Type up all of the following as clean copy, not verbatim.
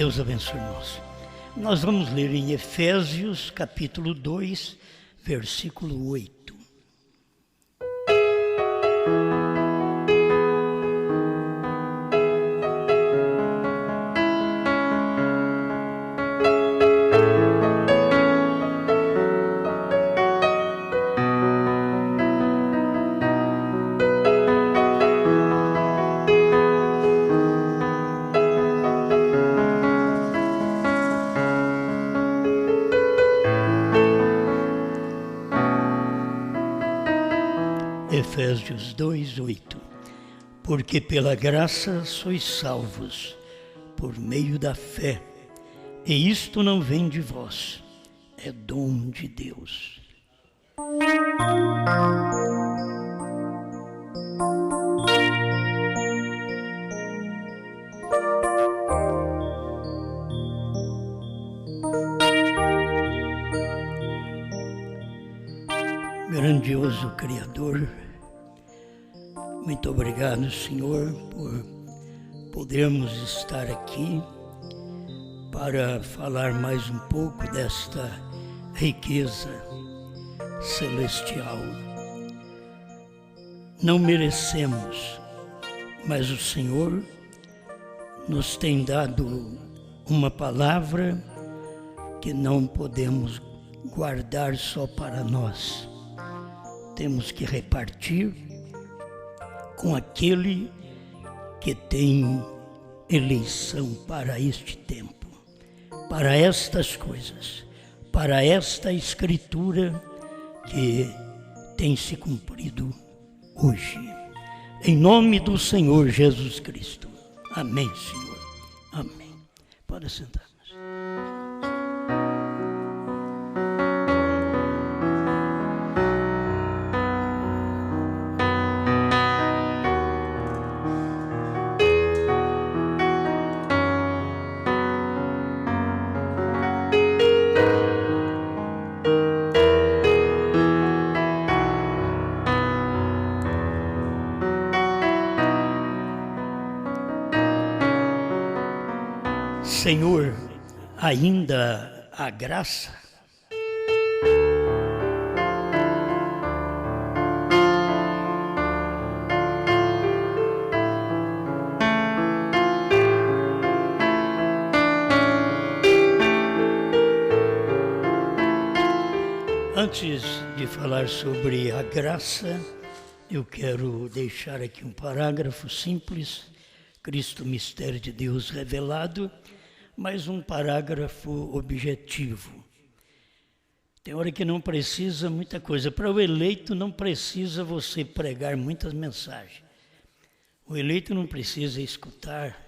Deus abençoe nós. Nós vamos ler em Efésios, capítulo 2, versículo 8. Efésios 2, 8. Porque pela graça sois salvos, por meio da fé, e isto não vem de vós, é dom de Deus. Grandioso Criador, muito obrigado, Senhor, por podermos estar aqui para falar mais um pouco desta riqueza celestial. Não merecemos, mas o Senhor nos tem dado uma palavra que não podemos guardar só para nós. Temos que repartir com aquele que tem eleição para este tempo, para estas coisas, para esta escritura que tem se cumprido hoje. Em nome do Senhor Jesus Cristo. Amém, Senhor. Amém. Pode sentar. Senhor, ainda há graça? Antes de falar sobre a graça, eu quero deixar aqui um parágrafo simples, Cristo, mistério de Deus revelado, mas um parágrafo objetivo. Tem hora que não precisa muita coisa. Para o eleito não precisa você pregar muitas mensagens. O eleito não precisa escutar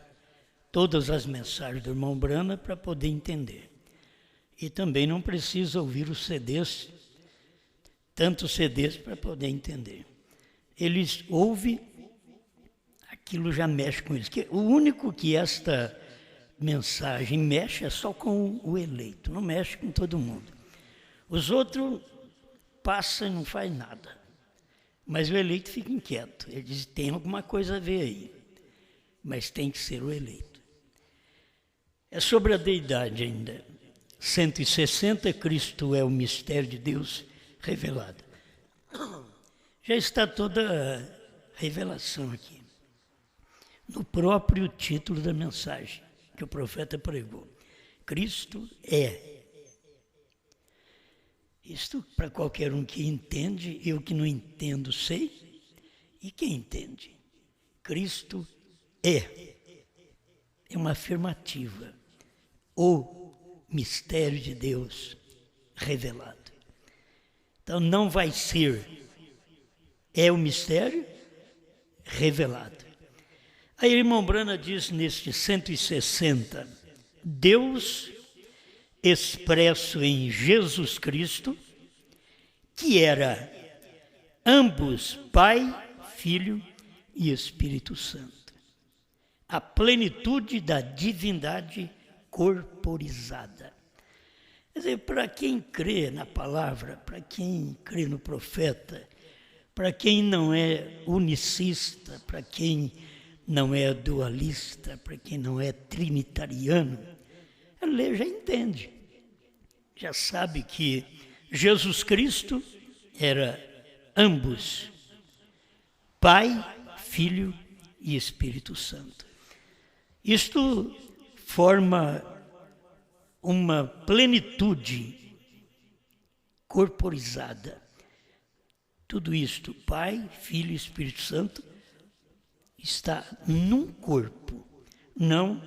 todas as mensagens do irmão Brana para poder entender. E também não precisa ouvir os CDs, tantos CDs para poder entender. Eles ouvem, aquilo já mexe com eles. O único que esta mensagem mexe é só com o eleito, não mexe com todo mundo. Os outros passam e não faz nada. Mas o eleito fica inquieto. Ele diz, tem alguma coisa a ver aí. Mas tem que ser o eleito. É sobre a deidade ainda. 160, Cristo é o mistério de Deus revelado. Já está toda a revelação aqui. No próprio título da mensagem que o profeta pregou. Cristo é. Isto para qualquer um que entende, eu que não entendo sei, e quem entende? Cristo é. É uma afirmativa. O mistério de Deus revelado. Então não vai ser, é o mistério revelado. Aí o irmão Brana diz neste 160, Deus expresso em Jesus Cristo, que era ambos Pai, Filho e Espírito Santo. A plenitude da divindade corporizada. Quer dizer, para quem crê na palavra, para quem crê no profeta, para quem não é unicista, para quem não é dualista, para quem não é trinitariano, lê já entende. Já sabe que Jesus Cristo era ambos, Pai, Filho e Espírito Santo. Isto forma uma plenitude corporizada. Tudo isto, Pai, Filho e Espírito Santo, está num corpo, não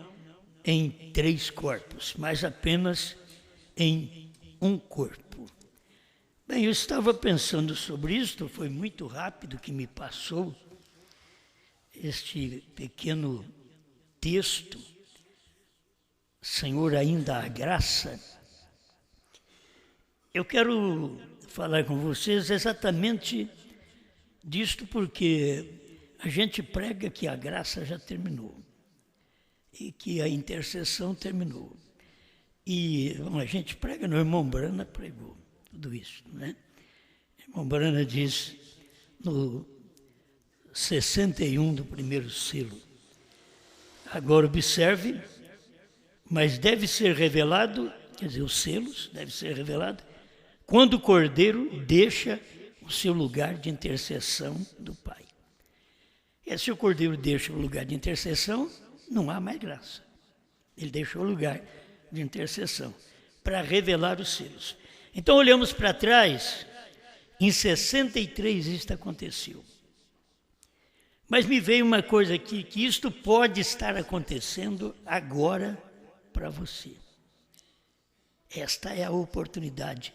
em 3 corpos, mas apenas em um corpo. Bem, eu estava pensando sobre isto, foi muito rápido que me passou este pequeno texto, Senhor, ainda há graça. Eu quero falar com vocês exatamente disto porque a gente prega que a graça já terminou e que a intercessão terminou. E a gente prega, o irmão Brana pregou tudo isso, né? O irmão Brana diz no 61 do primeiro selo: agora observe, mas deve ser revelado, quer dizer, os selos deve ser revelado, quando o Cordeiro deixa o seu lugar de intercessão do Pai. E se o Cordeiro deixa o lugar de intercessão, não há mais graça. Ele deixou o lugar de intercessão para revelar os selos. Então olhamos para trás, em 63 isto aconteceu. Mas me veio uma coisa aqui, que isto pode estar acontecendo agora para você. Esta é a oportunidade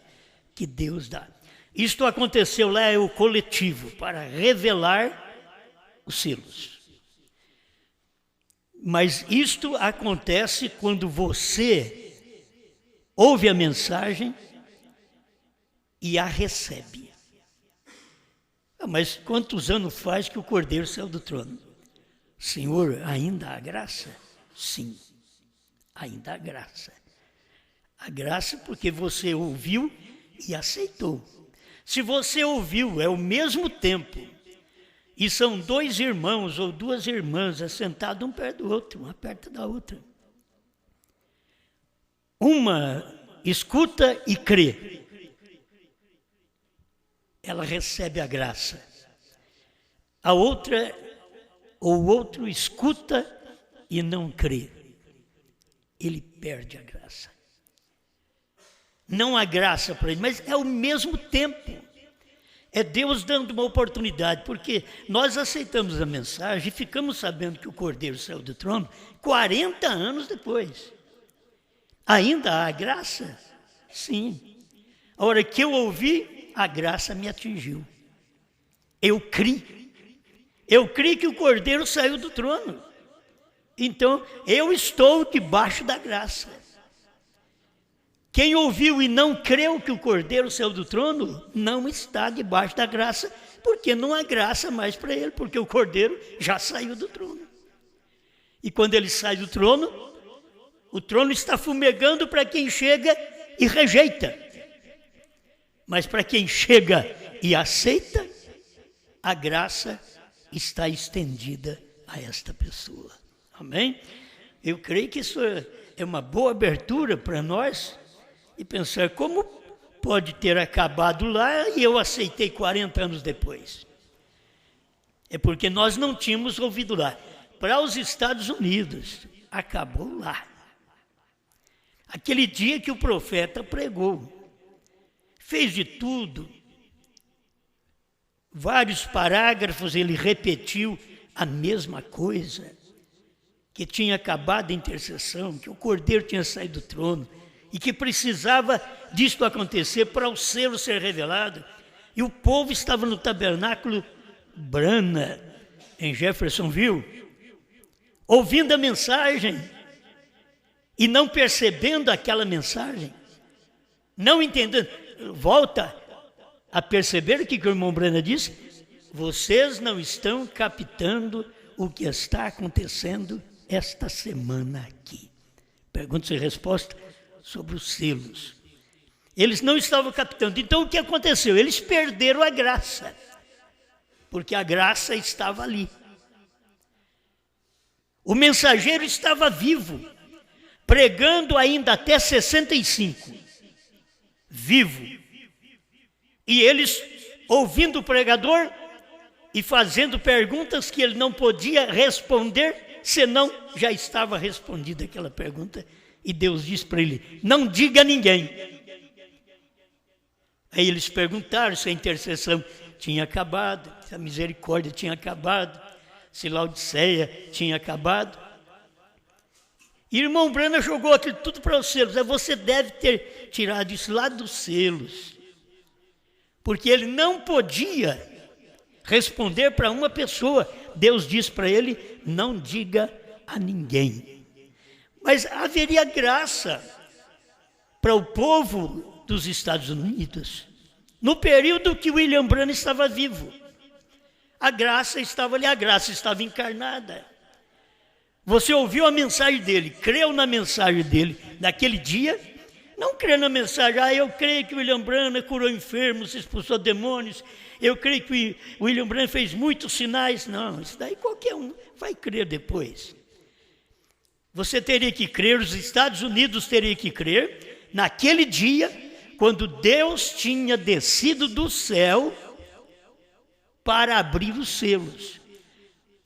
que Deus dá. Isto aconteceu lá, é o coletivo, para revelar os selos. Mas isto acontece quando você ouve a mensagem e a recebe. Mas quantos anos faz que o Cordeiro saiu do trono? Senhor, ainda há graça? Sim, ainda há graça. A graça porque você ouviu e aceitou. Se você ouviu, é o mesmo tempo, e são 2 irmãos ou 2 irmãs assentados um perto do outro, uma perto da outra. Uma escuta e crê. Ela recebe a graça. A outra, ou o outro escuta e não crê. Ele perde a graça. Não há graça para ele, mas é o mesmo tempo. É Deus dando uma oportunidade, porque nós aceitamos a mensagem e ficamos sabendo que o Cordeiro saiu do trono 40 anos depois. Ainda há graça? Sim. A hora que eu ouvi, a graça me atingiu. Eu criei. Eu criei que o Cordeiro saiu do trono. Então, eu estou debaixo da graça. Quem ouviu e não creu que o Cordeiro saiu do trono, não está debaixo da graça, porque não há graça mais para ele, porque o Cordeiro já saiu do trono. E quando ele sai do trono, o trono está fumegando para quem chega e rejeita. Mas para quem chega e aceita, a graça está estendida a esta pessoa. Amém? Eu creio que isso é uma boa abertura para nós e pensar como pode ter acabado lá e eu aceitei 40 anos depois. É porque nós não tínhamos ouvido lá. Para os Estados Unidos, acabou lá. Aquele dia que o profeta pregou, fez de tudo. Vários parágrafos ele repetiu a mesma coisa, que tinha acabado a intercessão, que o Cordeiro tinha saído do trono e que precisava disto acontecer para o selo ser revelado. E o povo estava no tabernáculo Brana, em Jeffersonville, ouvindo a mensagem e não percebendo aquela mensagem, não entendendo. Volta a perceber o que o irmão Brana disse? Vocês não estão captando o que está acontecendo esta semana aqui. Perguntas e respostas sobre os selos. Eles não estavam captando. Então o que aconteceu? Eles perderam a graça, porque a graça estava ali. O mensageiro estava vivo, pregando ainda até 65, vivo. E eles ouvindo o pregador e fazendo perguntas que ele não podia responder, senão já estava respondida aquela pergunta. E Deus disse para ele: não diga a ninguém. Aí eles perguntaram se a intercessão tinha acabado, se a misericórdia tinha acabado, se Laodiceia tinha acabado. E o irmão Branham jogou aquilo tudo para os selos. Você deve ter tirado isso lá dos selos, porque ele não podia responder para uma pessoa. Deus disse para ele: não diga a ninguém. Mas haveria graça para o povo dos Estados Unidos no período que William Branham estava vivo. A graça estava ali, a graça estava encarnada. Você ouviu a mensagem dele, creu na mensagem dele naquele dia. Não crê na mensagem: eu creio que William Branham curou enfermos, expulsou demônios, eu creio que William Branham fez muitos sinais. Não, isso daí qualquer um vai crer depois. Você teria que crer, os Estados Unidos teriam que crer, naquele dia, quando Deus tinha descido do céu para abrir os selos.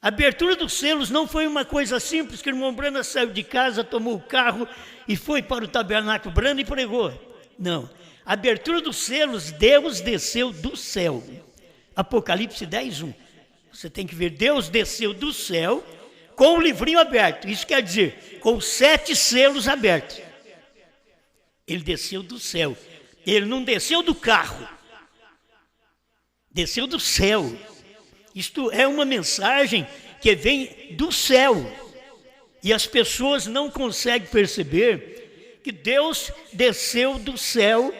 A abertura dos selos não foi uma coisa simples, que o irmão Branham saiu de casa, tomou o carro e foi para o tabernáculo Branham e pregou. Não. A abertura dos selos, Deus desceu do céu. Apocalipse 10:1. Você tem que ver, Deus desceu do céu com o livrinho aberto. Isso quer dizer, com 7 selos abertos. Ele desceu do céu. Ele não desceu do carro. Desceu do céu. Isto é uma mensagem que vem do céu. E as pessoas não conseguem perceber que Deus desceu do céu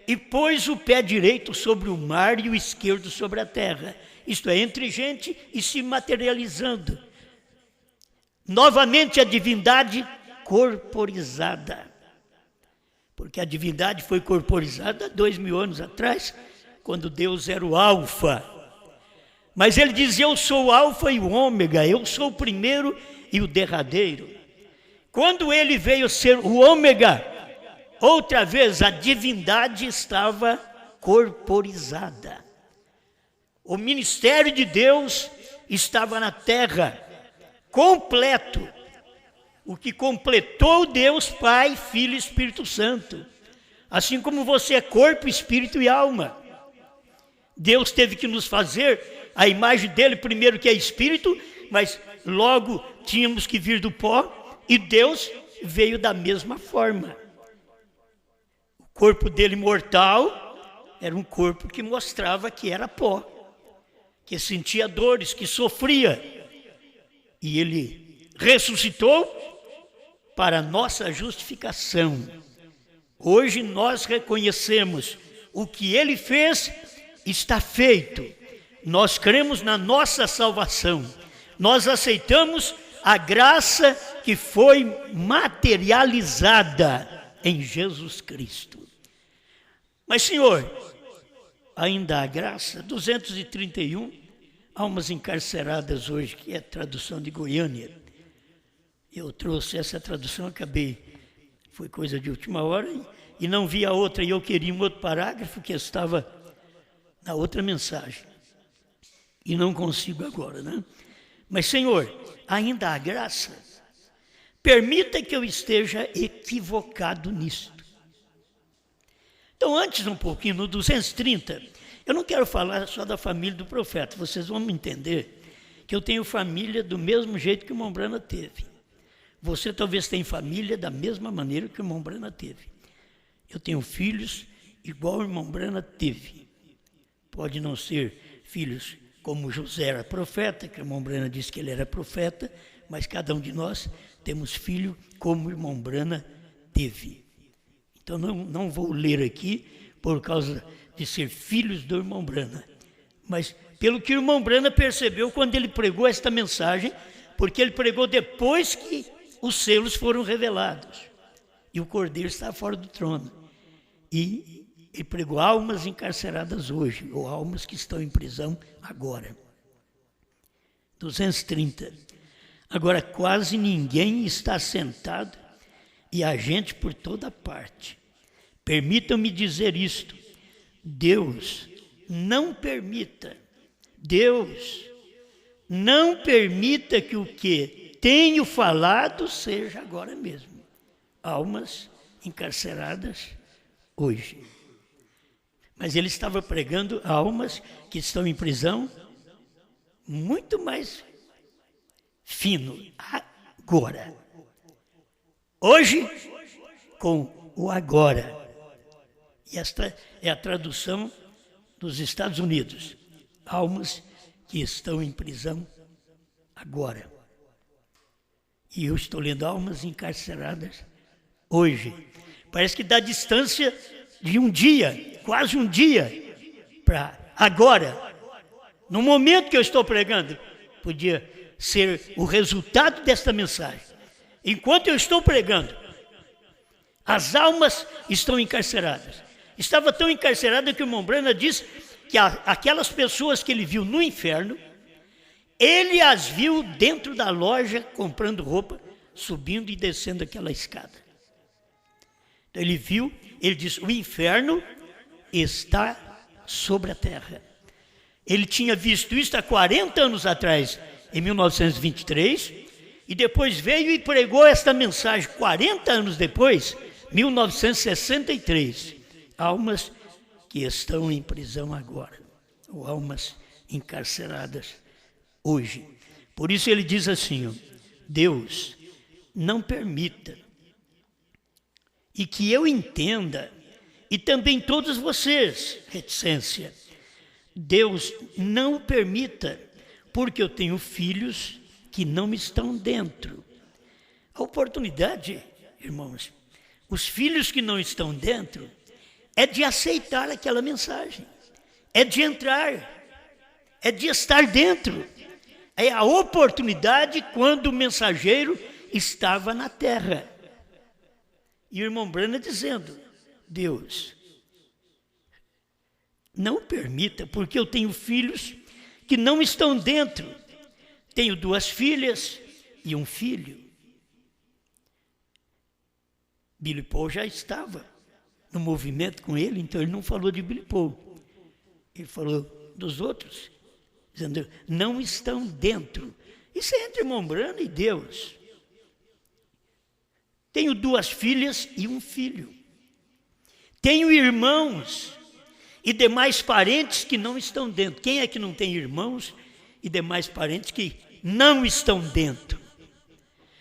e pôs o pé direito sobre o mar e o esquerdo sobre a terra. Isto é, entre gente e se materializando. Novamente a divindade corporizada. Porque a divindade foi corporizada 2000 anos atrás, quando Deus era o Alfa. Mas ele diz: eu sou o Alfa e o Ômega, eu sou o primeiro e o derradeiro. Quando ele veio ser o Ômega, outra vez a divindade estava corporizada. O ministério de Deus estava na terra, completo. O que completou Deus Pai, Filho e Espírito Santo. Assim como você é corpo, espírito e alma. Deus teve que nos fazer a imagem dele, primeiro que é espírito, mas logo tínhamos que vir do pó, e Deus veio da mesma forma. O corpo dele mortal era um corpo que mostrava que era pó, que sentia dores, que sofria. E ele ressuscitou para nossa justificação. Hoje nós reconhecemos o que ele fez, está feito. Nós cremos na nossa salvação. Nós aceitamos a graça que foi materializada em Jesus Cristo. Mas, Senhor, ainda há graça? 231 almas encarceradas hoje, que é a tradução de Goiânia. Eu trouxe essa tradução, foi coisa de última hora, e não vi a outra, e eu queria um outro parágrafo que estava na outra mensagem. E não consigo agora, né? Mas, Senhor, ainda há graça? Permita que eu esteja equivocado nisto. Então, antes um pouquinho, no 230, eu não quero falar só da família do profeta. Vocês vão me entender que eu tenho família do mesmo jeito que o irmão Branham teve. Você talvez tenha família da mesma maneira que o irmão Branham teve. Eu tenho filhos igual o irmão Branham teve. Pode não ser filhos como José era profeta, que o irmão Branham disse que ele era profeta, mas cada um de nós temos filho como o irmão Branham teve. Então não vou ler aqui por causa de ser filhos do irmão Branham, mas pelo que o irmão Branham percebeu quando ele pregou esta mensagem, porque ele pregou depois que os selos foram revelados e o Cordeiro está fora do trono. E ele pregou almas encarceradas hoje, ou almas que estão em prisão agora. 230. Agora, quase ninguém está sentado e há gente por toda parte. Permitam-me dizer isto: Deus não permita que o que tenho falado seja agora mesmo. Almas encarceradas hoje. Mas ele estava pregando a almas que estão em prisão muito mais fino, agora. Hoje, com o agora. E esta é a tradução dos Estados Unidos. Almas que estão em prisão agora. E eu estou lendo almas encarceradas hoje. Parece que dá distância de um dia, quase um dia, para agora. No momento que eu estou pregando, podia ser o resultado desta mensagem. Enquanto eu estou pregando, as almas estão encarceradas. Estava tão encarcerada que o irmão Brana disse que aquelas pessoas que ele viu no inferno, ele as viu dentro da loja comprando roupa, subindo e descendo aquela escada. Então ele viu, ele disse, o inferno está sobre a terra. Ele tinha visto isso há 40 anos atrás, em 1923, e depois veio e pregou esta mensagem 40 anos depois, 1963. Almas que estão em prisão agora, ou almas encarceradas hoje. Por isso ele diz assim, ó, Deus não permita, e que eu entenda, e também todos vocês, reticência, Deus não permita, porque eu tenho filhos que não estão dentro. A oportunidade, irmãos, os filhos que não estão dentro, é de aceitar aquela mensagem, é de entrar, é de estar dentro. É a oportunidade quando o mensageiro estava na terra. E o irmão Brana dizendo, Deus, não permita, porque eu tenho filhos que não estão dentro. Tenho 2 filhas e um filho. Billy Paul já estava no movimento com ele, então ele não falou de Billy Paul. Ele falou dos outros, dizendo, não estão dentro. Isso é entre irmão Brana e Deus. Tenho 2 filhas e um filho. Tenho irmãos e demais parentes que não estão dentro. Quem é que não tem irmãos e demais parentes que não estão dentro?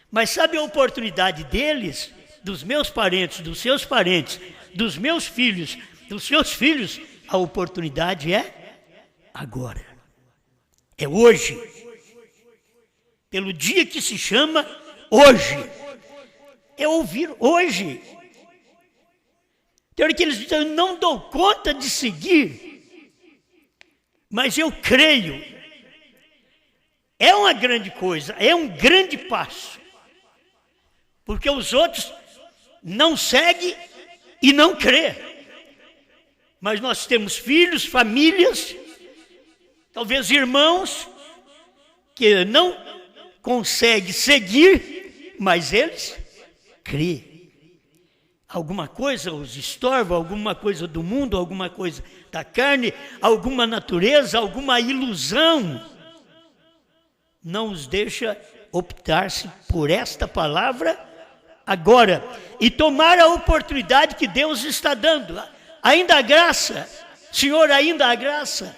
Mas sabe a oportunidade deles, dos meus parentes, dos seus parentes, dos meus filhos, dos seus filhos? A oportunidade é agora. É hoje. Pelo dia que se chama hoje. É ouvir hoje. Tem hora que eles dizem, eu não dou conta de seguir, mas eu creio. É uma grande coisa, é um grande passo. Porque os outros não seguem e não crê. Mas nós temos filhos, famílias, talvez irmãos, que não conseguem seguir, mas eles crê. Alguma coisa os estorva, alguma coisa do mundo, alguma coisa da carne, alguma natureza, alguma ilusão, não os deixa optar-se por esta palavra agora e tomar a oportunidade que Deus está dando. Ainda há graça, Senhor, ainda há graça.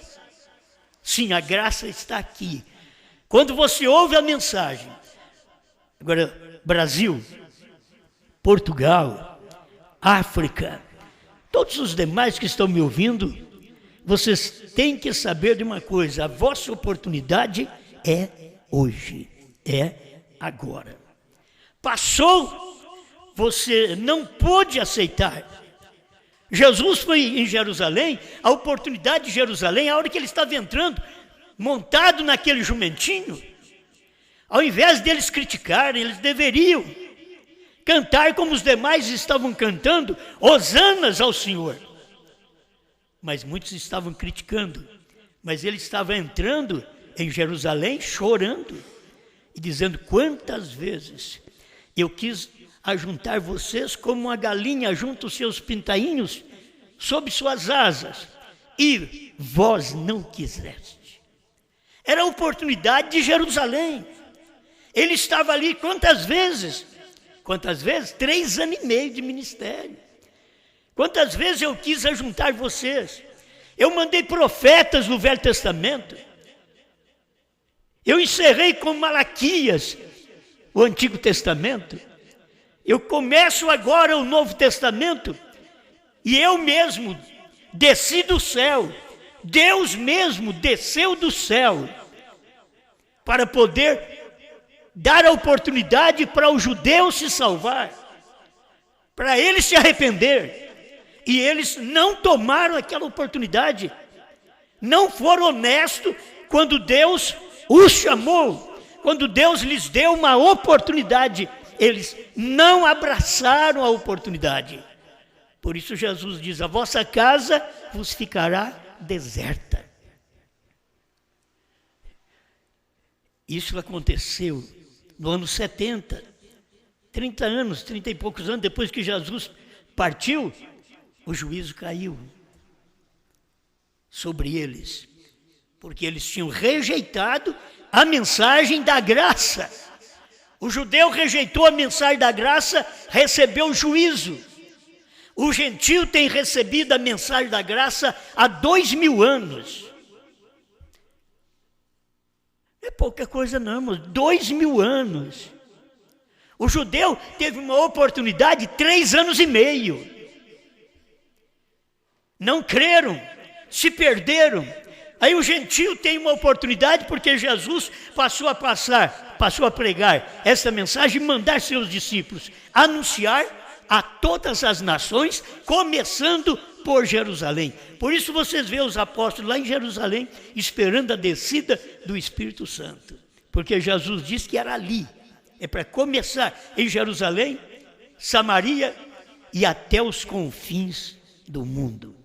Sim, a graça está aqui. Quando você ouve a mensagem, agora, Brasil, Portugal, África, todos os demais que estão me ouvindo, vocês têm que saber de uma coisa, a vossa oportunidade é hoje, é agora. Passou, você não pôde aceitar. Jesus foi em Jerusalém, a oportunidade de Jerusalém, a hora que ele estava entrando, montado naquele jumentinho, ao invés deles criticarem, eles deveriam cantar como os demais estavam cantando, hosanas ao Senhor. Mas muitos estavam criticando, mas ele estava entrando em Jerusalém chorando e dizendo, quantas vezes eu quis ajuntar vocês como uma galinha junta os seus pintainhos sob suas asas, e vós não quiseste. Era a oportunidade de Jerusalém. Ele estava ali quantas vezes? 3 anos e meio de ministério. Quantas vezes eu quis ajuntar vocês? Eu mandei profetas no Velho Testamento. Eu encerrei com Malaquias o Antigo Testamento. Eu começo agora o Novo Testamento e eu mesmo desci do céu. Deus mesmo desceu do céu para poder dar a oportunidade para o judeu se salvar, para ele se arrepender. E eles não tomaram aquela oportunidade, não foram honestos quando Deus os chamou, quando Deus lhes deu uma oportunidade, eles não abraçaram a oportunidade. Por isso Jesus diz: a vossa casa vos ficará deserta. Isso aconteceu no ano 70, 30 e poucos anos depois que Jesus partiu, o juízo caiu sobre eles, porque eles tinham rejeitado a mensagem da graça. O judeu rejeitou a mensagem da graça, recebeu juízo. O gentio tem recebido a mensagem da graça há 2000 anos. É pouca coisa não, irmãos, 2000 anos. O judeu teve uma oportunidade de 3 anos e meio. Não creram, se perderam. Aí o gentio tem uma oportunidade porque Jesus passou a pregar essa mensagem e mandar seus discípulos anunciar a todas as nações, começando por Jerusalém. Por isso vocês veem os apóstolos lá em Jerusalém, esperando a descida do Espírito Santo. Porque Jesus disse que era ali. É para começar em Jerusalém, Samaria e até os confins do mundo.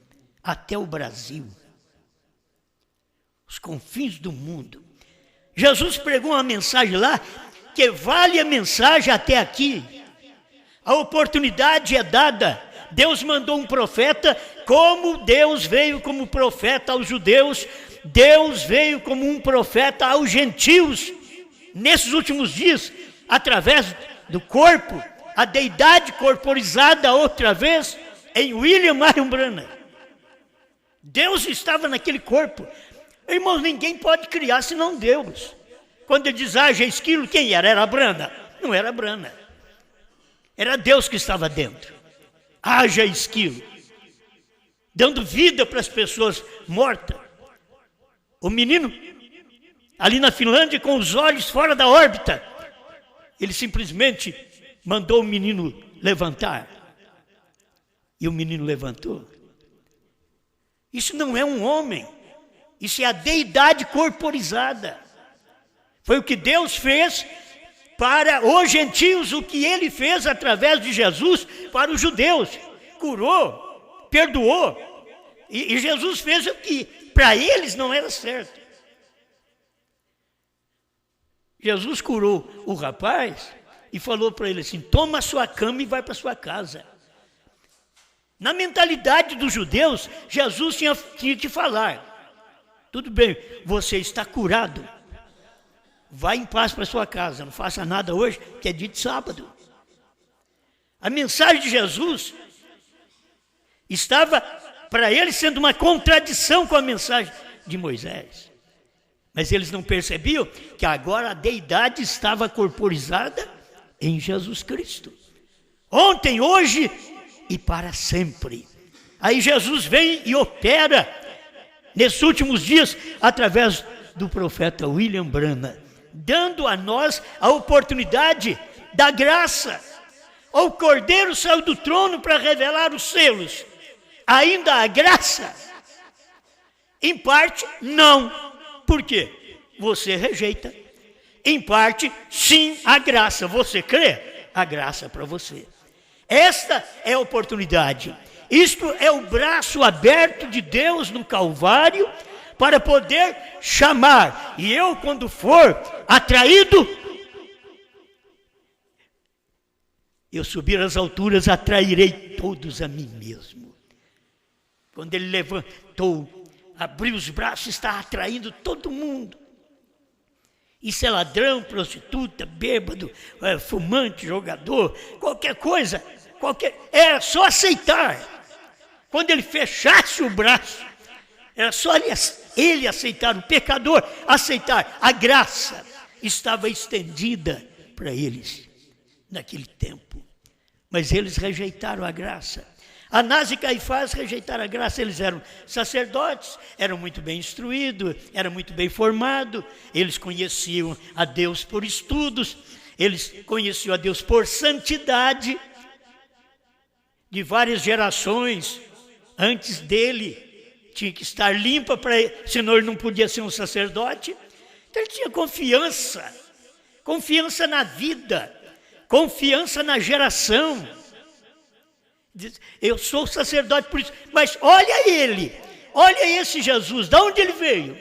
Até o Brasil. Os confins do mundo. Jesus pregou uma mensagem lá, que vale a mensagem até aqui. A oportunidade é dada. Deus mandou um profeta, como Deus veio como profeta aos judeus, Deus veio como um profeta aos gentios. Nesses últimos dias, através do corpo, a deidade corporizada outra vez em William Marion Branham. Deus estava naquele corpo. Irmãos, ninguém pode criar senão Deus. Quando ele diz, haja esquilo, quem era? Era Branham? Não era Branham. Era Deus que estava dentro. Haja esquilo. Dando vida para as pessoas mortas. O menino, ali na Finlândia, com os olhos fora da órbita, ele simplesmente mandou o menino levantar. E o menino levantou. Isso não é um homem. Isso é a deidade corporizada. Foi o que Deus fez para os gentios, o que ele fez através de Jesus para os judeus. Curou, perdoou. E Jesus fez o que para eles não era certo. Jesus curou o rapaz e falou para ele assim, toma a sua cama e vai para sua casa. Na mentalidade dos judeus, Jesus tinha que falar, tudo bem, você está curado, vai em paz para sua casa, não faça nada hoje, que é dia de sábado. A mensagem de Jesus estava para eles sendo uma contradição com a mensagem de Moisés. Mas eles não percebiam que agora a deidade estava corporizada em Jesus Cristo. Ontem, hoje e para sempre. Aí Jesus vem e opera nesses últimos dias através do profeta William Branham, dando a nós a oportunidade da graça. O Cordeiro saiu do trono para revelar os selos. Ainda a graça? Em parte, não. Por quê? Você rejeita. Em parte, sim, a graça. Você crê? A graça para você. Esta é a oportunidade. Isto é o braço aberto de Deus no Calvário para poder chamar. E eu, quando for atraído, Eu subir às alturas, atrairei todos a mim mesmo. Quando ele levantou, abriu os braços, está atraindo todo mundo. Isso é ladrão, prostituta, bêbado, fumante, jogador, qualquer coisa, era só aceitar. Quando ele fechasse o braço, era só ele aceitar, o pecador aceitar. A graça estava estendida para eles naquele tempo. Mas eles rejeitaram a graça. Anás e Caifás rejeitaram a graça. Eles eram sacerdotes, eram muito bem instruídos, eram muito bem formados. Eles conheciam a Deus por estudos, eles conheciam a Deus por santidade. De várias gerações antes dele, tinha que estar limpa, senão ele não podia ser um sacerdote. Então ele tinha confiança na vida, confiança na geração. Diz, eu sou sacerdote por isso, mas olha ele, olha esse Jesus, de onde ele veio?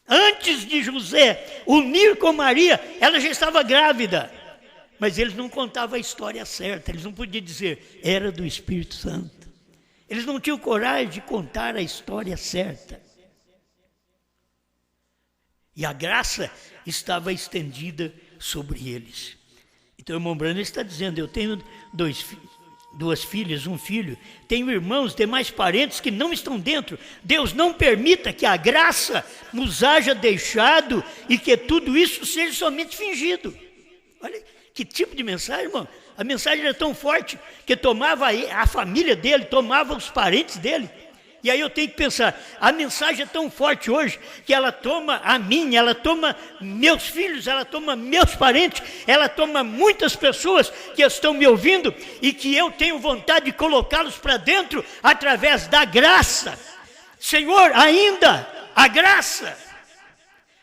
Antes de José unir com Maria, ela já estava grávida, mas eles não contavam a história certa, eles não podiam dizer, era do Espírito Santo. Eles não tinham coragem de contar a história certa. E a graça estava estendida sobre eles. Então o irmão Branham está dizendo, eu tenho duas filhas, um filho, tenho irmãos, demais parentes que não estão dentro. Deus não permita que a graça nos haja deixado e que tudo isso seja somente fingido. Olha que tipo de mensagem, irmão. A mensagem era tão forte que tomava a família dele, tomava os parentes dele. E aí eu tenho que pensar, a mensagem é tão forte hoje que ela toma a minha, ela toma meus filhos, ela toma meus parentes, ela toma muitas pessoas que estão me ouvindo e que eu tenho vontade de colocá-los para dentro através da graça. Senhor, ainda a graça.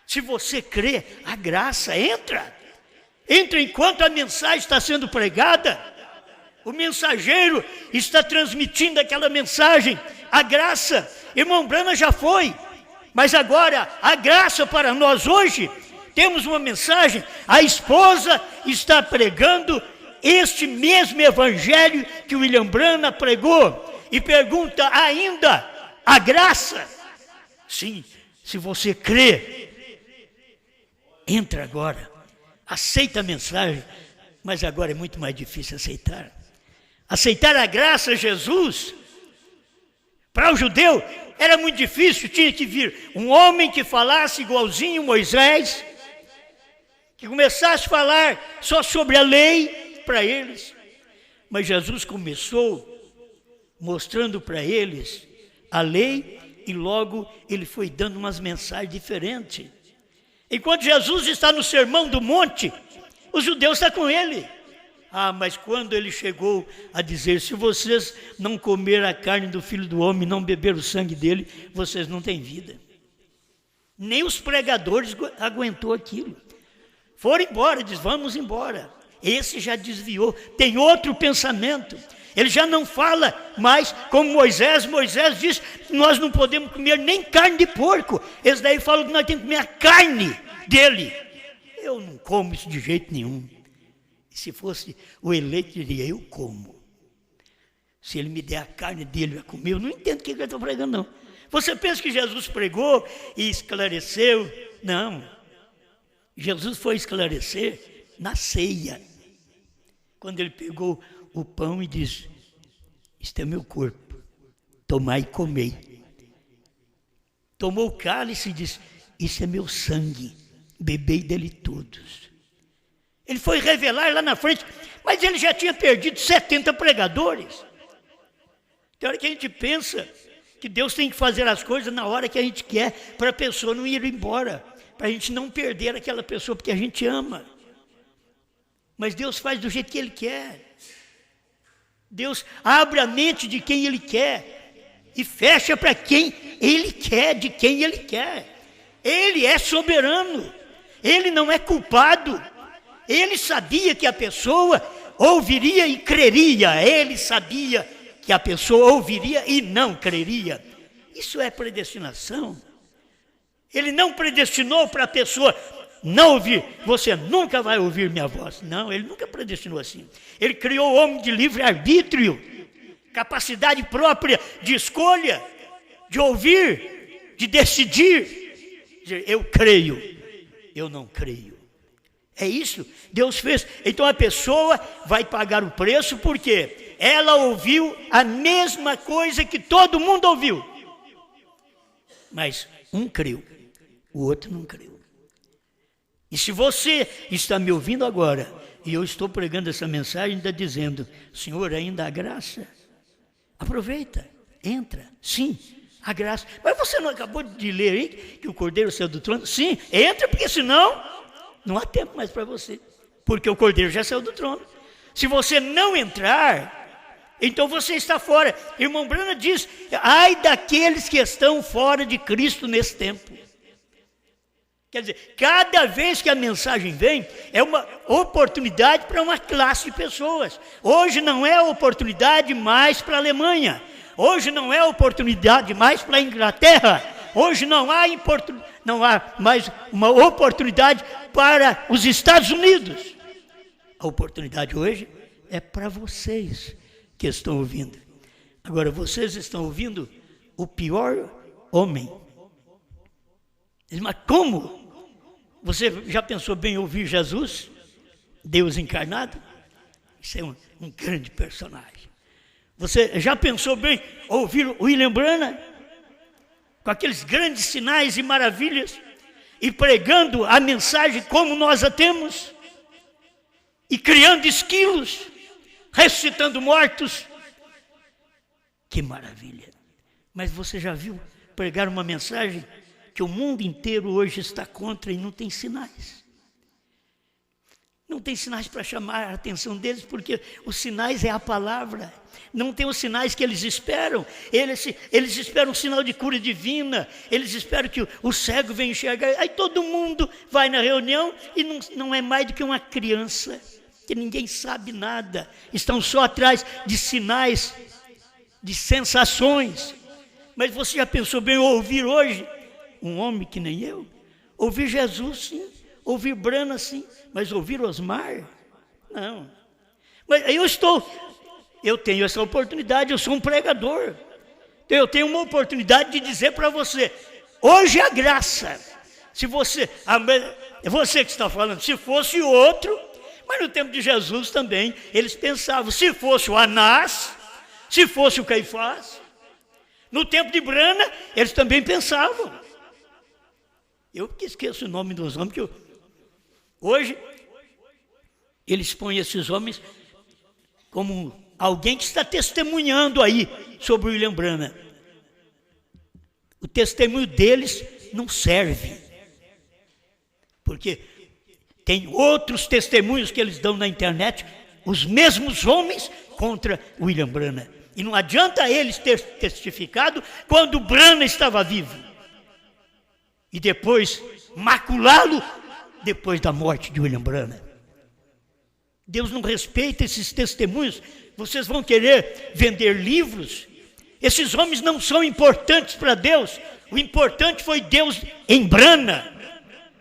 Se você crê, a graça entra. Entra enquanto a mensagem está sendo pregada. O mensageiro está transmitindo aquela mensagem. A graça, irmão Branham já foi, mas agora a graça para nós hoje, temos uma mensagem, a esposa está pregando este mesmo evangelho que o William Branham pregou, e pergunta ainda, a graça? Sim, se você crê, entra agora, aceita a mensagem, mas agora é muito mais difícil aceitar. Aceitar a graça, Jesus, para o judeu era muito difícil, tinha que vir um homem que falasse igualzinho Moisés, que começasse a falar só sobre a lei para eles. Mas Jesus começou mostrando para eles a lei e logo ele foi dando umas mensagens diferentes. Enquanto Jesus está no Sermão do Monte, os judeus estão com ele. Ah, mas quando ele chegou a dizer, se vocês não comer a carne do Filho do Homem, não beber o sangue dele, vocês não têm vida. Nem os pregadores aguentou aquilo. Foram embora, diz, vamos embora. Esse já desviou, tem outro pensamento. Ele já não fala mais como Moisés. Moisés diz, nós não podemos comer nem carne de porco. Esse daí fala que nós temos que comer a carne dele. Eu não como isso de jeito nenhum. Se fosse o eleito, diria, eu como. Se ele me der a carne dele a comer, eu não entendo o que ele está pregando, não. Você pensa que Jesus pregou e esclareceu? Não. Jesus foi esclarecer na ceia. Quando ele pegou o pão e disse, isto é meu corpo, tomai e comei. Tomou o cálice e disse, isso é meu sangue, bebei dele todos. Ele foi revelar lá na frente, mas ele já tinha perdido 70 pregadores. Tem hora que a gente pensa que Deus tem que fazer as coisas na hora que a gente quer, para a pessoa não ir embora, para a gente não perder aquela pessoa porque a gente ama. Mas Deus faz do jeito que Ele quer. Deus abre a mente de quem Ele quer e fecha para quem Ele quer, de quem Ele quer. Ele é soberano, Ele não é culpado. Ele sabia que a pessoa ouviria e creria. Ele sabia que a pessoa ouviria e não creria. Isso é predestinação. Ele não predestinou para a pessoa não ouvir, você nunca vai ouvir minha voz. Não, ele nunca predestinou assim. Ele criou o homem de livre-arbítrio, capacidade própria de escolha, de ouvir, de decidir. Dizer, eu creio, eu não creio. É isso, Deus fez. Então a pessoa vai pagar o preço porque ela ouviu a mesma coisa que todo mundo ouviu. Mas um creu, o outro não creu. E se você está me ouvindo agora, e eu estou pregando essa mensagem, ainda dizendo, Senhor, ainda há graça, aproveita, entra, sim, há graça. Mas você não acabou de ler aí que o Cordeiro saiu do trono? Sim, entra, porque senão não há tempo mais para você, porque o Cordeiro já saiu do trono. Se você não entrar, então você está fora. Irmão Branham diz, ai daqueles que estão fora de Cristo nesse tempo. Quer dizer, cada vez que a mensagem vem, é uma oportunidade para uma classe de pessoas. Hoje não é oportunidade mais para a Alemanha. Hoje não é oportunidade mais para a Inglaterra. Hoje não há mais uma oportunidade para os Estados Unidos. A oportunidade hoje é para vocês que estão ouvindo. Agora, vocês estão ouvindo o pior homem. Mas como? Você já pensou bem em ouvir Jesus, Deus encarnado? Isso é um grande personagem. Você já pensou bem ouvir William Branham, com aqueles grandes sinais e maravilhas, e pregando a mensagem como nós a temos, e criando esquilos, ressuscitando mortos? Que maravilha! Mas você já viu pregar uma mensagem que o mundo inteiro hoje está contra e não tem sinais? Não tem sinais para chamar a atenção deles, porque os sinais é a palavra. Não tem os sinais que eles esperam. Eles esperam um sinal de cura divina. Eles esperam que o cego venha enxergar. Aí todo mundo vai na reunião e não é mais do que uma criança, que ninguém sabe nada. Estão só atrás de sinais, de sensações. Mas você já pensou bem ouvir hoje um homem que nem eu? Ouvir Jesus, sim. Ouvir Branham, sim. Mas ouvir Osmar? Não. Mas eu tenho essa oportunidade, eu sou um pregador. Eu tenho uma oportunidade de dizer para você, hoje é a graça. Se você que está falando, se fosse outro, mas no tempo de Jesus também, eles pensavam, se fosse o Anás, se fosse o Caifás, no tempo de Branham, eles também pensavam. Eu que esqueço o nome dos homens, que hoje eles põem esses homens como alguém que está testemunhando aí sobre o William Branham. O testemunho deles não serve, porque tem outros testemunhos que eles dão na internet, os mesmos homens contra o William Branham. E não adianta eles ter testificado quando Branham estava vivo. E depois maculá-lo depois da morte de William Branham. Deus não respeita esses testemunhos. Vocês vão querer vender livros? Esses homens não são importantes para Deus. O importante foi Deus em Branham.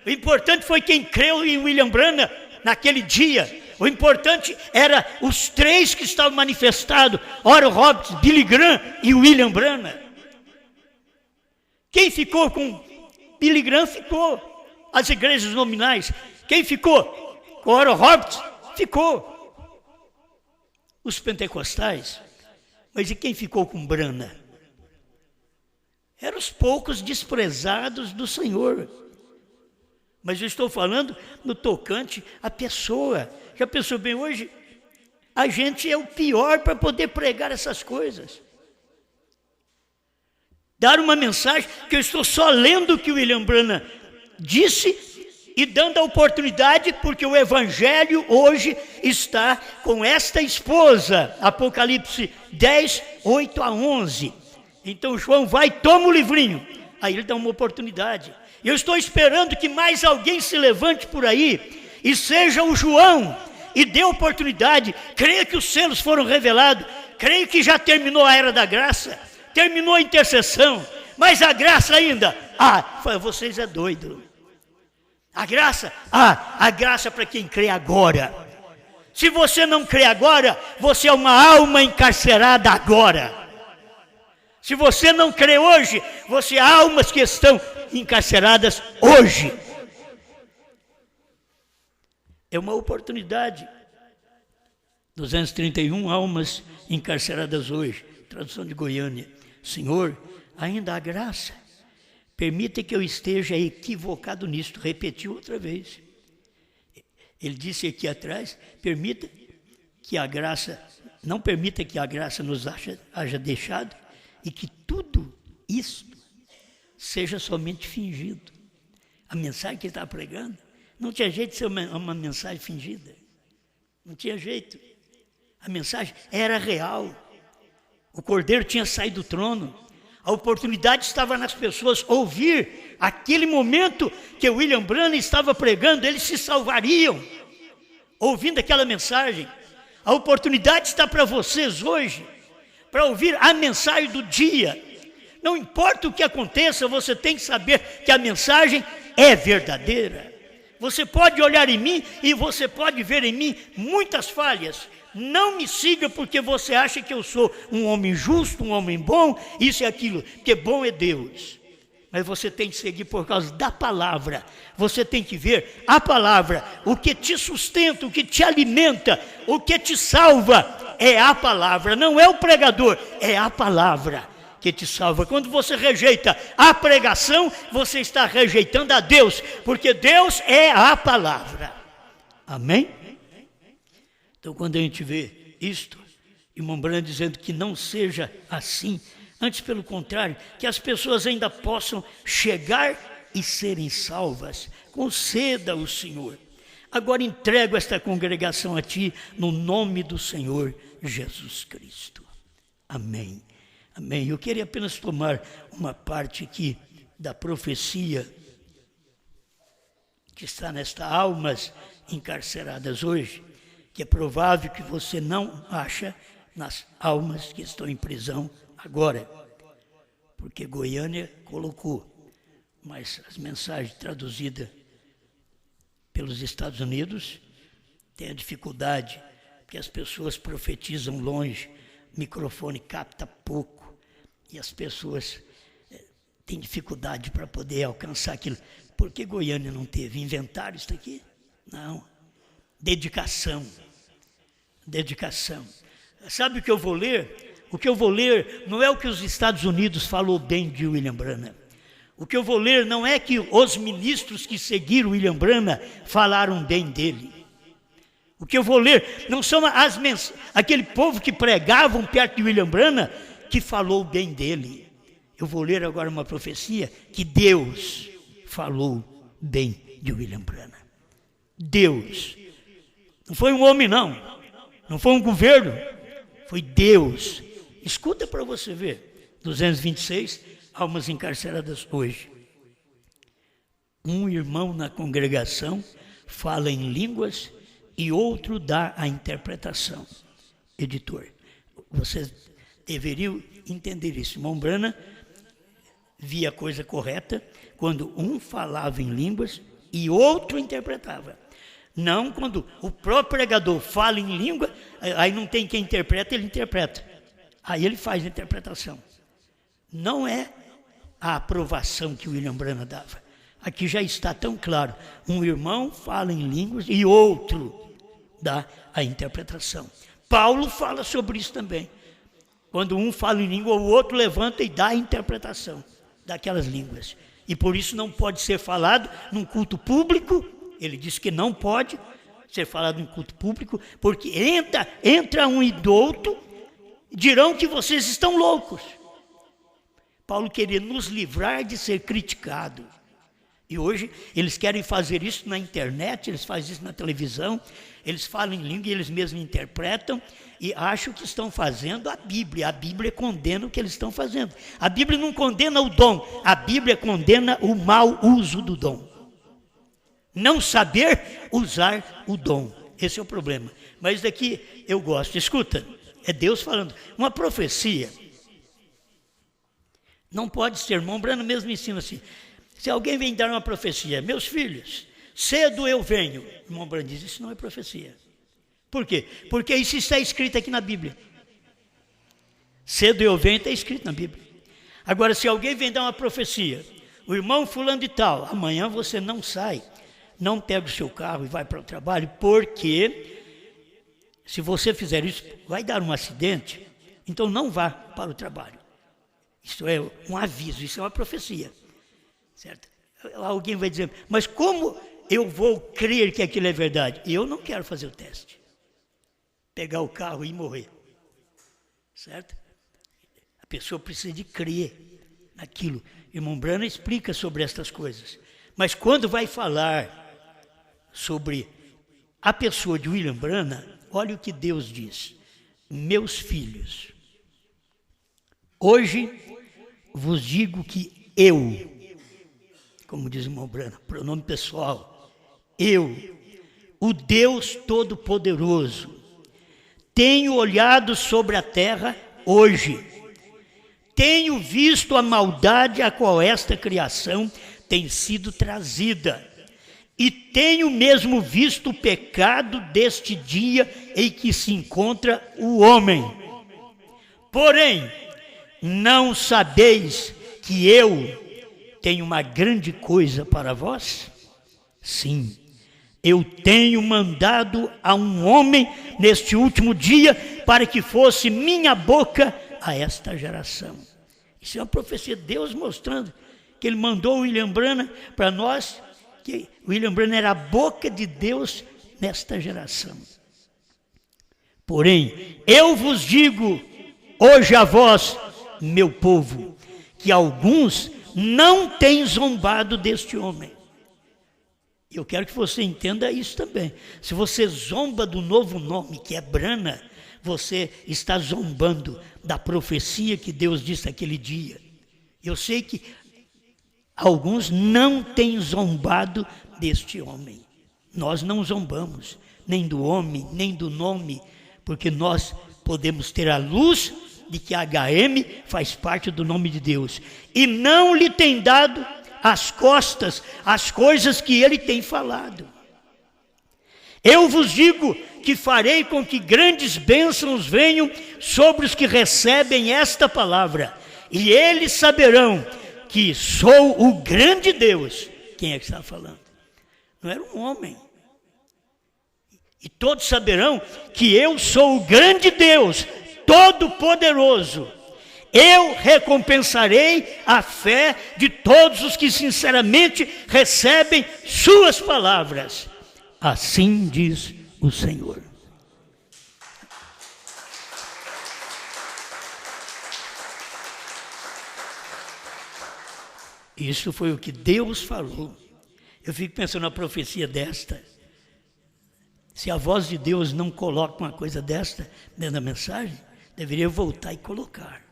O importante foi quem creu em William Branham naquele dia. O importante era os três que estavam manifestados: Oral Roberts, Billy Graham e William Branham. Quem ficou com Billy Graham ficou. As igrejas nominais. Quem ficou? Com Oral Roberts ficou. Os pentecostais. Mas e quem ficou com Branham? Eram os poucos desprezados do Senhor. Mas eu estou falando no tocante à pessoa. Já pensou bem, hoje a gente é o pior para poder pregar essas coisas. Dar uma mensagem que eu estou só lendo o que o William Branham disse e dando a oportunidade, porque o Evangelho hoje está com esta esposa. Apocalipse 10, 8 a 11. Então João vai, toma o livrinho. Aí ele dá uma oportunidade. Eu estou esperando que mais alguém se levante por aí e seja o João e dê oportunidade. Creia que os selos foram revelados. Creio que já terminou a era da graça. Terminou a intercessão, mas a graça ainda. Vocês é doido. A graça? A graça para quem crê agora. Se você não crê agora, você é uma alma encarcerada agora. Se você não crê hoje, você é almas que estão encarceradas hoje. É uma oportunidade. 231 almas encarceradas hoje. Tradução de Goiânia. Senhor, ainda há graça. Permita que eu esteja equivocado nisto. Repetiu outra vez. Ele disse aqui atrás, não permita que a graça nos haja deixado e que tudo isto seja somente fingido. A mensagem que ele está pregando não tinha jeito de ser uma mensagem fingida. Não tinha jeito. A mensagem era real. O Cordeiro tinha saído do trono. A oportunidade estava nas pessoas ouvir aquele momento que o William Branham estava pregando, eles se salvariam, ouvindo aquela mensagem. A oportunidade está para vocês hoje, para ouvir a mensagem do dia. Não importa o que aconteça, você tem que saber que a mensagem é verdadeira. Você pode olhar em mim e você pode ver em mim muitas falhas. Não me siga porque você acha que eu sou um homem justo, um homem bom, isso e aquilo, porque bom é Deus. Mas você tem que seguir por causa da palavra. Você tem que ver a palavra, o que te sustenta, o que te alimenta, o que te salva é a palavra, não é o pregador, é a palavra que te salva. Quando você rejeita a pregação, você está rejeitando a Deus, porque Deus é a palavra. Amém? Então, quando a gente vê isto, irmão Branham dizendo que não seja assim, antes pelo contrário, que as pessoas ainda possam chegar e serem salvas, conceda o Senhor. Agora entrego esta congregação a Ti, no nome do Senhor Jesus Cristo. Amém. Amém. Eu queria apenas tomar uma parte aqui da profecia que está nesta almas encarceradas hoje, que é provável que você não acha nas almas que estão em prisão agora, porque Goiânia colocou, mas as mensagens traduzidas pelos Estados Unidos têm a dificuldade, porque as pessoas profetizam longe, o microfone capta pouco, e as pessoas têm dificuldade para poder alcançar aquilo. Por que Goiânia não teve? Inventaram isso aqui? Não. Dedicação. Dedicação. Sabe o que eu vou ler? O que eu vou ler não é o que os Estados Unidos falou bem de William Branham. O que eu vou ler não é que os ministros que seguiram William Branham falaram bem dele. O que eu vou ler não são aquele povo que pregavam perto de William Branham que falou bem dele. Eu vou ler agora uma profecia que Deus falou bem de William Branham. Deus. Não foi um homem, não. Não foi um governo. Foi Deus. Escuta para você ver. 226, almas encarceradas hoje. Um irmão na congregação fala em línguas e outro dá a interpretação. Editor, vocês deveriam entender isso. Irmão Branham via a coisa correta quando um falava em línguas e outro interpretava. Não quando o próprio pregador fala em língua, aí não tem quem interpreta, ele interpreta. Aí ele faz a interpretação. Não é a aprovação que o William Branham dava. Aqui já está tão claro. Um irmão fala em línguas e outro dá a interpretação. Paulo fala sobre isso também. Quando um fala em língua, o outro levanta e dá a interpretação daquelas línguas. E por isso não pode ser falado num culto público. Ele diz que não pode ser falado em culto público, porque entra um e do outro, dirão que vocês estão loucos. Paulo queria nos livrar de ser criticado. E hoje eles querem fazer isso na internet, eles fazem isso na televisão, eles falam em língua e eles mesmos interpretam e acham que estão fazendo a Bíblia. A Bíblia condena o que eles estão fazendo. A Bíblia não condena o dom, a Bíblia condena o mau uso do dom. Não saber usar o dom. Esse é o problema. Mas daqui eu gosto. Escuta, é Deus falando. Uma profecia não pode ser. Irmão Branham mesmo ensina assim. Se alguém vem dar uma profecia, meus filhos, cedo eu venho. Irmão Branham diz, isso não é profecia. Por quê? Porque isso está escrito aqui na Bíblia. Cedo eu venho está escrito na Bíblia. Agora, se alguém vem dar uma profecia, o irmão fulano de tal, amanhã você não sai, não pega o seu carro e vai para o trabalho, porque se você fizer isso, vai dar um acidente, então não vá para o trabalho. Isso é um aviso, isso é uma profecia, certo? Alguém vai dizer, mas como eu vou crer que aquilo é verdade? Eu não quero fazer o teste, pegar o carro e morrer, certo? A pessoa precisa de crer naquilo. Irmão Branham explica sobre estas coisas, mas quando vai falar sobre a pessoa de William Branham, olha o que Deus diz: meus filhos, hoje vos digo que eu, como diz o irmão Branham, pronome pessoal, eu, o Deus Todo-Poderoso, tenho olhado sobre a terra hoje, tenho visto a maldade a qual esta criação tem sido trazida, e tenho mesmo visto o pecado deste dia em que se encontra o homem. Porém, não sabeis que eu tenho uma grande coisa para vós? Sim, eu tenho mandado a um homem neste último dia para que fosse minha boca a esta geração. Isso é uma profecia de Deus mostrando que ele mandou o William Branham para nós, que William Branham era a boca de Deus nesta geração. Porém, eu vos digo hoje a vós, meu povo, que alguns não têm zombado deste homem. Eu quero que você entenda isso também. Se você zomba do novo nome, que é Branham, você está zombando da profecia que Deus disse naquele dia. Eu sei que alguns não têm zombado deste homem. Nós não zombamos, nem do homem, nem do nome, porque nós podemos ter a luz de que HM faz parte do nome de Deus. E não lhe tem dado as costas as coisas que ele tem falado. Eu vos digo que farei com que grandes bênçãos venham sobre os que recebem esta palavra, e eles saberão que sou o grande Deus. Quem é que está falando? Não era um homem. E todos saberão que eu sou o grande Deus, Todo-Poderoso. Eu recompensarei a fé de todos os que sinceramente recebem suas palavras. Assim diz o Senhor. Isso foi o que Deus falou. Eu fico pensando na profecia desta. Se a voz de Deus não coloca uma coisa desta dentro da mensagem, deveria voltar e colocar.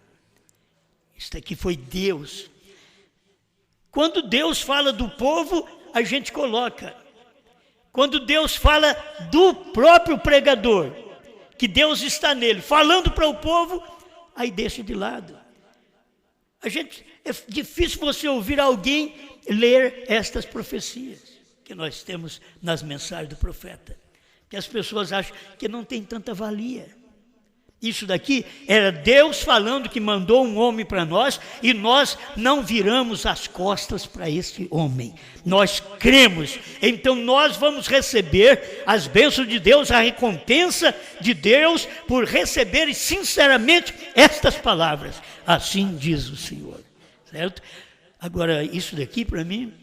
Isso aqui foi Deus. Quando Deus fala do povo, a gente coloca. Quando Deus fala do próprio pregador, que Deus está nele, falando para o povo, aí deixa de lado. É difícil você ouvir alguém ler estas profecias que nós temos nas mensagens do profeta, que as pessoas acham que não tem tanta valia. Isso daqui era Deus falando que mandou um homem para nós, e nós não viramos as costas para este homem. Nós cremos, então nós vamos receber as bênçãos de Deus, a recompensa de Deus por receber sinceramente estas palavras. Assim diz o Senhor, certo? Agora, isso daqui para mim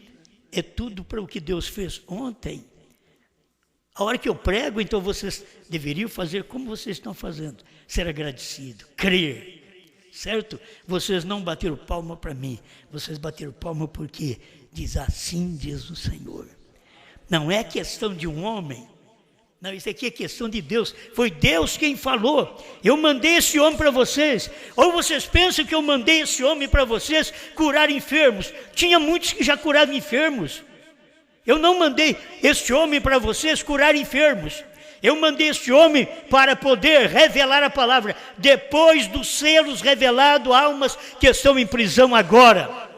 é tudo para o que Deus fez ontem. A hora que eu prego, então vocês deveriam fazer como vocês estão fazendo. Ser agradecido, crer, certo? Vocês não bateram palma para mim, vocês bateram palma porque diz assim diz o Senhor. Não é questão de um homem, não, isso aqui é questão de Deus. Foi Deus quem falou. Eu mandei esse homem para vocês. Ou vocês pensam que eu mandei esse homem para vocês curar enfermos? Tinha muitos que já curaram enfermos. Eu não mandei este homem para vocês curar enfermos. Eu mandei este homem para poder revelar a palavra. Depois dos selos revelados, almas que estão em prisão agora.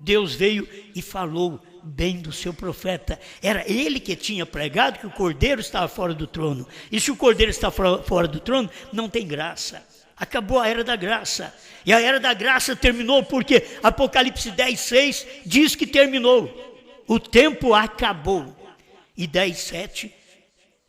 Deus veio e falou bem do seu profeta. Era ele que tinha pregado que o Cordeiro estava fora do trono. E se o Cordeiro está fora do trono, não tem graça. Acabou a era da graça. E a era da graça terminou porque Apocalipse 10:6 diz que terminou. O tempo acabou. E 10:7,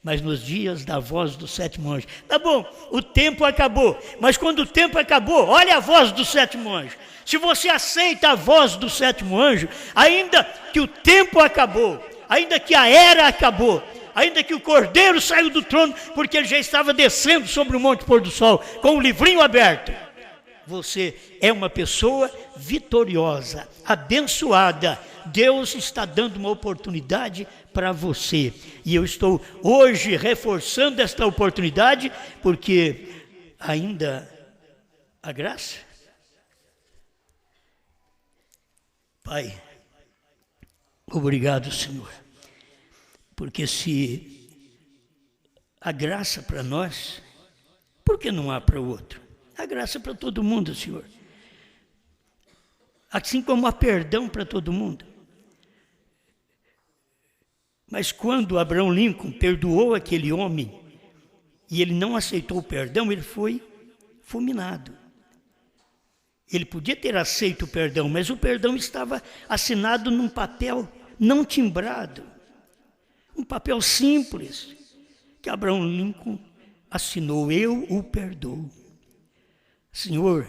mas nos dias da voz do sétimo anjo. Tá bom, o tempo acabou. Mas quando o tempo acabou, olha a voz do sétimo anjo. Se você aceita a voz do sétimo anjo, ainda que o tempo acabou, ainda que a era acabou, ainda que o Cordeiro saiu do trono, porque ele já estava descendo sobre o Monte Pôr do Sol, com o livrinho aberto, você é uma pessoa vitoriosa, abençoada. Deus está dando uma oportunidade para você. E eu estou hoje reforçando esta oportunidade, porque ainda há graça. Pai, obrigado, Senhor, porque se há graça para nós, por que não há para o outro? Há graça para todo mundo, Senhor. Assim como há perdão para todo mundo. Mas quando Abraham Lincoln perdoou aquele homem e ele não aceitou o perdão, ele foi fulminado. Ele podia ter aceito o perdão, mas o perdão estava assinado num papel não timbrado. Um papel simples, que Abraham Lincoln assinou: eu o perdoo. Senhor,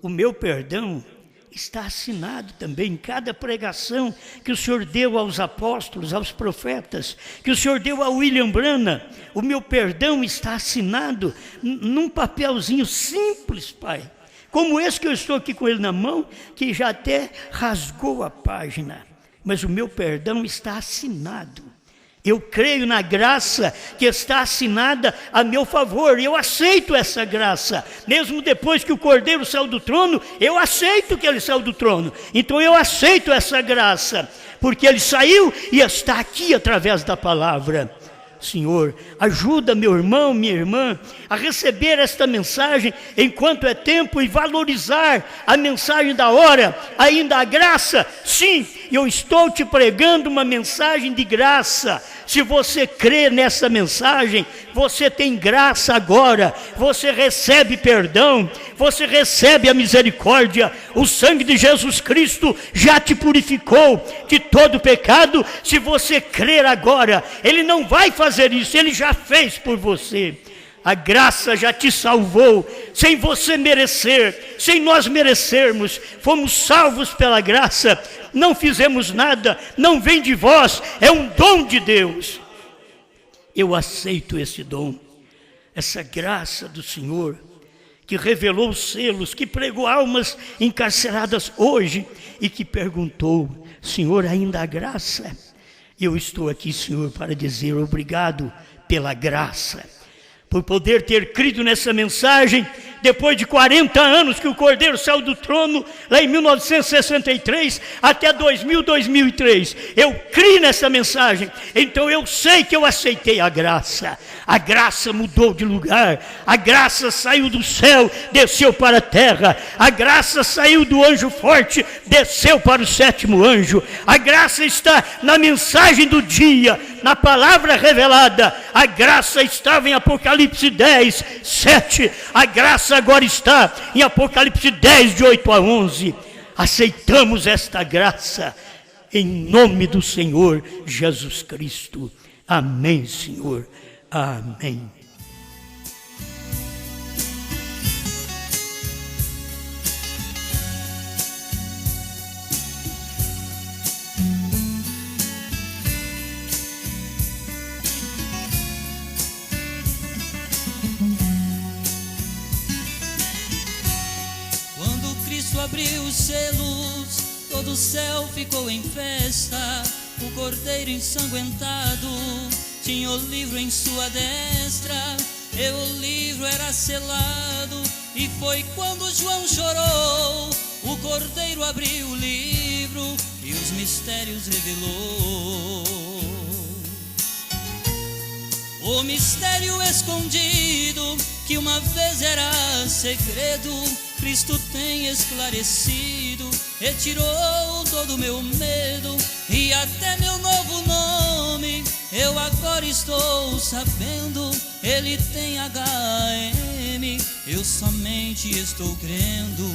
o meu perdão está assinado também em cada pregação que o Senhor deu aos apóstolos, aos profetas, que o Senhor deu a William Branham. O meu perdão está assinado num papelzinho simples, Pai, como esse que eu estou aqui com ele na mão, que já até rasgou a página, mas o meu perdão está assinado. Eu creio na graça que está assinada a meu favor, e eu aceito essa graça. Mesmo depois que o Cordeiro saiu do trono, eu aceito que ele saiu do trono. Então eu aceito essa graça, porque ele saiu e está aqui através da palavra. Senhor, ajuda meu irmão, minha irmã, a receber esta mensagem enquanto é tempo e valorizar a mensagem da hora. Ainda há graça? Sim, eu estou te pregando uma mensagem de graça. Se você crê nessa mensagem, você tem graça agora, você recebe perdão, você recebe a misericórdia. O sangue de Jesus Cristo já te purificou de todo pecado. Se você crer agora, Ele não vai fazer isso, Ele já fez por você. A graça já te salvou, sem você merecer, sem nós merecermos. Fomos salvos pela graça, não fizemos nada, não vem de vós, é um dom de Deus. Eu aceito esse dom, essa graça do Senhor, que revelou os selos, que pregou almas encarceradas hoje e que perguntou: Senhor, ainda há graça? Eu estou aqui, Senhor, para dizer obrigado pela graça, por poder ter crido nessa mensagem, depois de 40 anos que o Cordeiro saiu do trono, lá em 1963, até 2003, eu criei nessa mensagem, então eu sei que eu aceitei a graça mudou de lugar, a graça saiu do céu, desceu para a terra, a graça saiu do anjo forte, desceu para o sétimo anjo, a graça está na mensagem do dia, na palavra revelada. A graça estava em Apocalipse 10, 7, a graça agora está em Apocalipse 10, de 8 a 11. Aceitamos esta graça em nome do Senhor Jesus Cristo. Amém, Senhor. Amém. Abriu os selos, todo o céu ficou em festa. O cordeiro ensanguentado tinha o livro em sua destra, e o livro era selado. E foi quando João chorou, o cordeiro abriu o livro e os mistérios revelou. O mistério escondido, que uma vez era segredo, Cristo tem esclarecido. retirou todo meu medo e até meu novo nome. Eu agora estou sabendo, ele tem HM, eu somente estou crendo.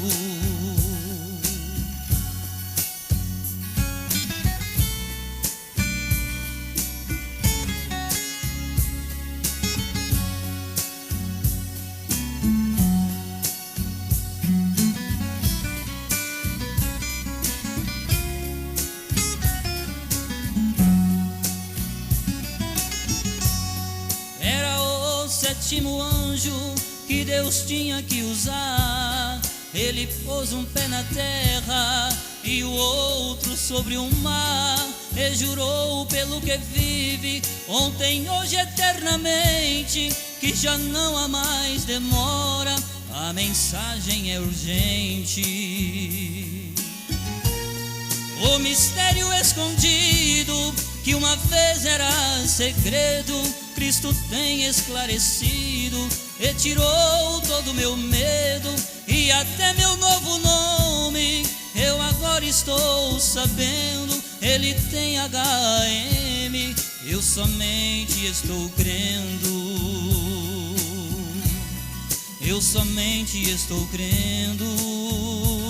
Sétimo anjo que Deus tinha que usar. Ele pôs um pé na terra e o outro sobre o mar, e jurou pelo que vive, ontem, hoje, eternamente, que já não há mais demora, a mensagem é urgente. O mistério escondido, que uma vez era segredo, Cristo tem esclarecido, retirou todo meu medo e até meu novo nome. Eu agora estou sabendo, ele tem HM, eu somente estou crendo. Eu somente estou crendo.